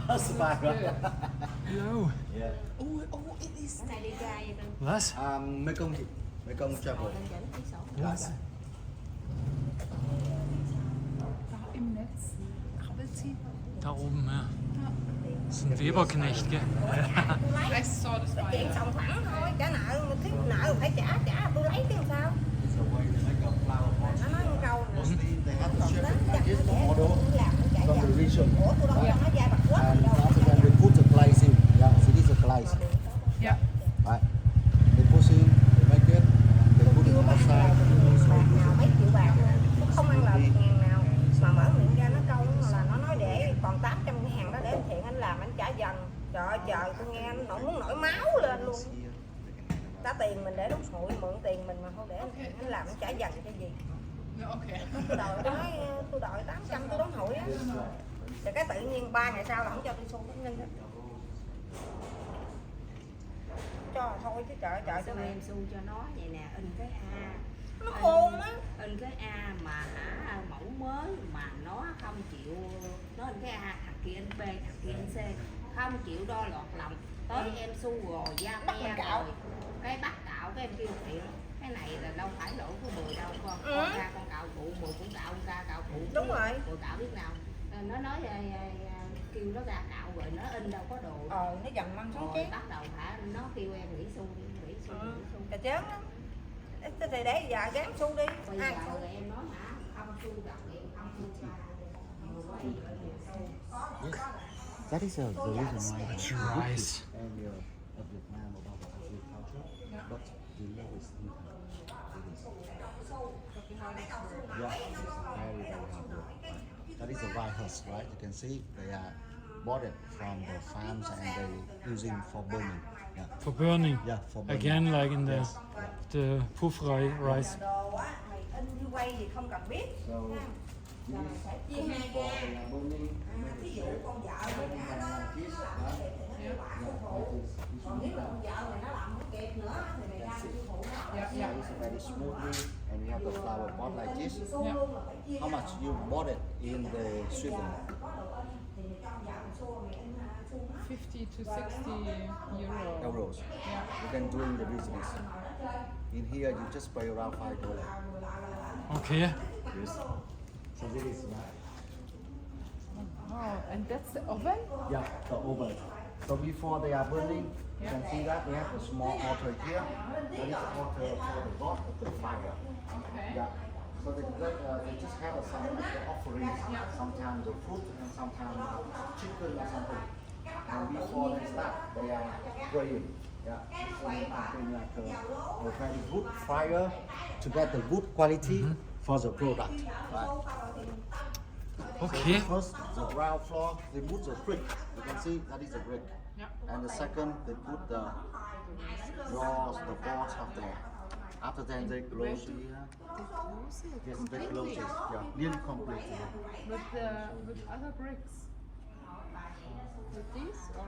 Spa. Hello. Yeah. Oh, it is. Cái này đi ra vậy cưng. Was? Mekong travel. Lên dẫn cái sổ. Was? Da im Netz. Krabbelt sie. Da oben, ja. Das ist ein Weberknecht, gell? I saw this Chuyện fire. xong thẳng thôi, trả nợ, mà thiếu nợ phải trả, tôi lấy cái sao? It's a way they make a flower pot. Nó nói một câu nè. Mostly they have to ship Đến it like chặt this để model làm nó trả from dần. the region. Ủa, tôi đâu có nó dai bạc quá And gì đâu. after that they put the glaze in. Yeah, see this is the glaze. Yeah. Right. They push in, they make it, and they put it Chưa bắt đầu outside. bạc nào mấy triệu bạc, tôi không ăn lời ngàn nào. Mà mở miệng ra nó câu là nó nói để còn 800.000 đó để thiện anh làm anh trả dần. Trời ơi, trời tôi nghe anh muốn nổi máu lên luôn. Trả tiền mình để đóng hụi, mượn tiền mình mà thôi để anh làm anh trả dần cái gì. Yeah, okay. Tôi đòi 800 tôi đóng hụi á. Rồi cái tự nhiên 3 ngày sau là không cho tôi xu cái ngân đó. Cho thôi chứ trời trời Sao em xu cho nó vậy nè, in cái A, nó khôn á. in cái A mà hả mẫu mới mà nó không chịu, nó in cái A, thằng kia in B, thằng kia in C, không chịu đo lọt lòng, tới em xu rồi da Bắt mình me cạo. rồi, cái bắt cạo cái em kêu thiện, cái này là đâu phải lỗi của Mười đâu con, Ừ. con ra con cạo phụ, Mười cũng cạo ra cạo phụ, Đúng rồi. Mười cạo biết nào, nó nói kêu nó ra cạo rồi nó in đâu có đồ. Nó dần măng xuống Rồi chết. bắt đầu hả nó kêu em nghỉ xu đi, nghỉ xu, nghỉ xu. Cà chớn đó. Thế thì để giờ gán xu đi. Bây giờ Ăn xu. em nói hả không xu gặp điện không xu ra. That is the reason why It's the rice. and of Vietnam about the agriculture, but the lowest income. It is. Yeah, very hard work. Right. That is a rye husk, right? You can see they are bought it from the farms and they using for burning. Yeah, For burning. yeah, for burning. Again, like in the Yes. the puff rice. Đồ á, mày in như quay gì không cần biết. So this Chia hai for ra. they are burning. Thí dụ con vợ mình nó làm This, cái quả sư phụ. Còn nếu mà con vợ mình nó làm không kịp nữa thì mày ra sư phụ nó. Yeah, yeah. It's very smoothly, and you have the flower pot like this. Xu luôn là phải chia How much you bought it in the Sweden? thì mày cho con vợ mình xu mày in xu nó. 50 to 60 euro. Euros. Yeah. You can do in the business. In here, you just pay around $5. Okay. Yes. So this is Oh, and that's the oven? yeah, the oven. So before they are burning, you can see that they have a small altar here. That is the altar for the god of the fire. Okay. Yeah. So they just have some of the offerings, sometimes the fruit and sometimes chicken or something. And before they start, they are praying. Yeah. So something like a very good fire to get the good quality for the product. Right. Okay. First, the ground floor, they put the brick. You can see that is the brick. Yeah. And the second, they put the drawers, the boards up there. After that, they close here. They close it Yes, they close it. Yeah, nearly completely. with other bricks. With these or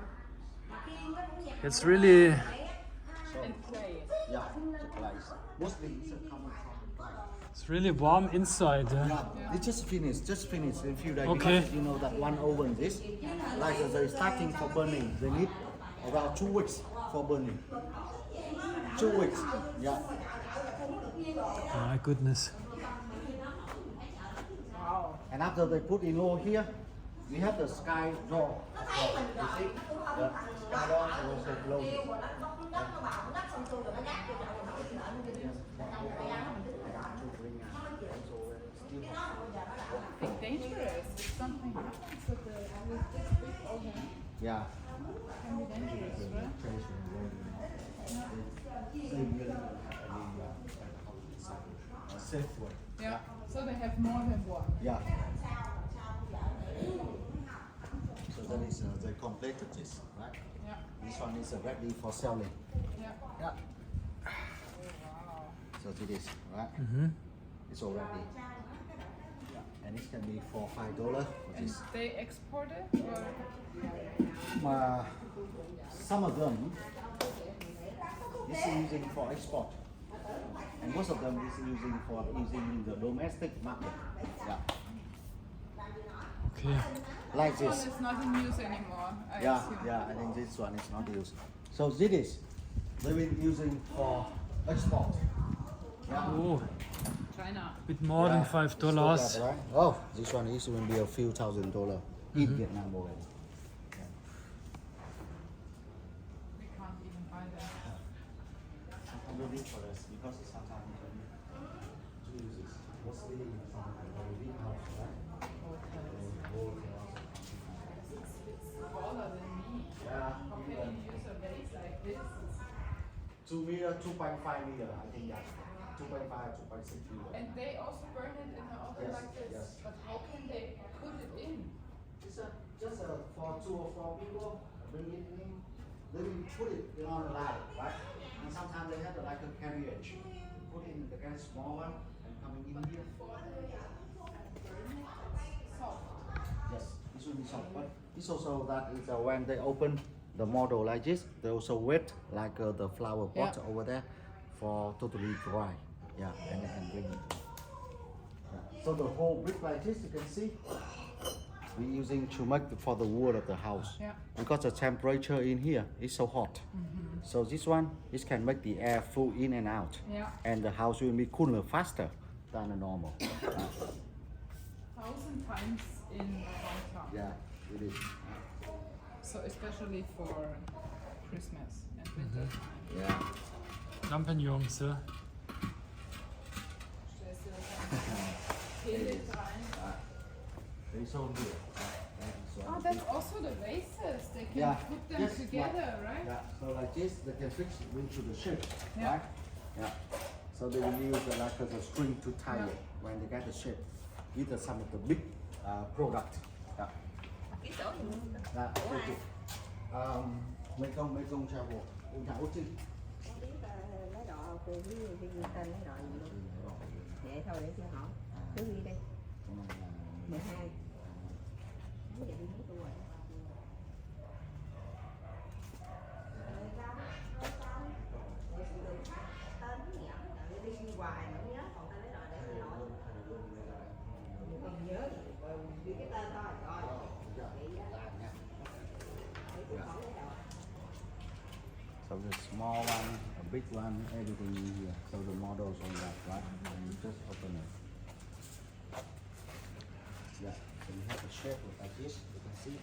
It's really in clay? Yeah, the glaze. Mostly it's coming from the glaze. it's really warm inside. Yeah, it just finished in a few days. Okay. Because you know that one oven is like they're starting for burning. They need around 2 weeks for burning. 2 weeks. Yeah. My goodness. Wow. And after they put in over here, we have the sky door. You see? The sky door also close. Big dangerous. If something happens with this big oven, Yeah. can be dangerous, right? A safe way. Yeah. So they have more than one. Yeah. So that is they completed this, right? Yeah. This one is ready for selling. Yeah. Yeah. Wow. So this is right. It's already. Yeah. And it can be for $5. And Which is they export it or some of them is using for export, and most of them is using in the domestic market. Yeah. Okay. like This this. one is not in use anymore. I Yeah, assume. yeah, I think this one is not used. So this is they've been using for export. Yeah. Oh, China. with more than Yeah, $5. it's still that, right? Oh, this one is going to be a few $1,000s in Vietnam already. We can't even buy them. Sometimes we need for this because sometimes we can use this. Mostly in some big house, right? Taller than me. Yeah. How can you use a vase like this? 2 meter, 2.5 meter, I think that. 2.5, 2.6 meter. And they also burn it in the oven Yes, like this. yes. But how can they put it in? It's just for 2 or 4 people, bring it in. Then we put it on the line, right? And sometimes they have like a carriage. Put in the kind of small one and coming in here. Soft. Yes, this will be soft. But it's also that is when they open the model like this, they also wet like the flower pot over there for totally dry. Yeah, and then bring it. Yeah. So the whole brick like this, you can see, we're using to make for the wood of the house. Yeah. Because the temperature in here is so hot. So this one, this can make the air flow in and out. Yeah. And the house will be cooler faster than the normal. 1,000 times in Hong Kong. Yeah, it is. So especially for Christmas and winter time. Yeah. Lampignons, ja. Stellst du das Teelicht rein? They sold here. Oh, that's also the vases. They can Yeah. put them Yes, together, right? Yeah, so like this, they can fix it into the shape, Yeah. right? Yeah. So they will use like a string to tie Yeah. it when they get the shape. These are some of the big product. Yeah. Cái số gì nữa? Yeah. Của ai? Mekong travel. Ủa, chào chị. Không biết lấy đồ cô với tên lấy đồ gì luôn. Vậy thôi để cho họ. Cứ ghi đi. 12. Vậy đi hết tôi rồi. Tên nhẩm đi hoài mà không nhớ, còn tên lấy đồ để tôi nói. Còn nhớ ghi cái tên thôi rồi. Vậy á. Để tôi hỏi lấy đồ. So the small one, a big one, everything in here. So the models on that, right? And you just open it. Yeah. So you have a shape like this. You can see.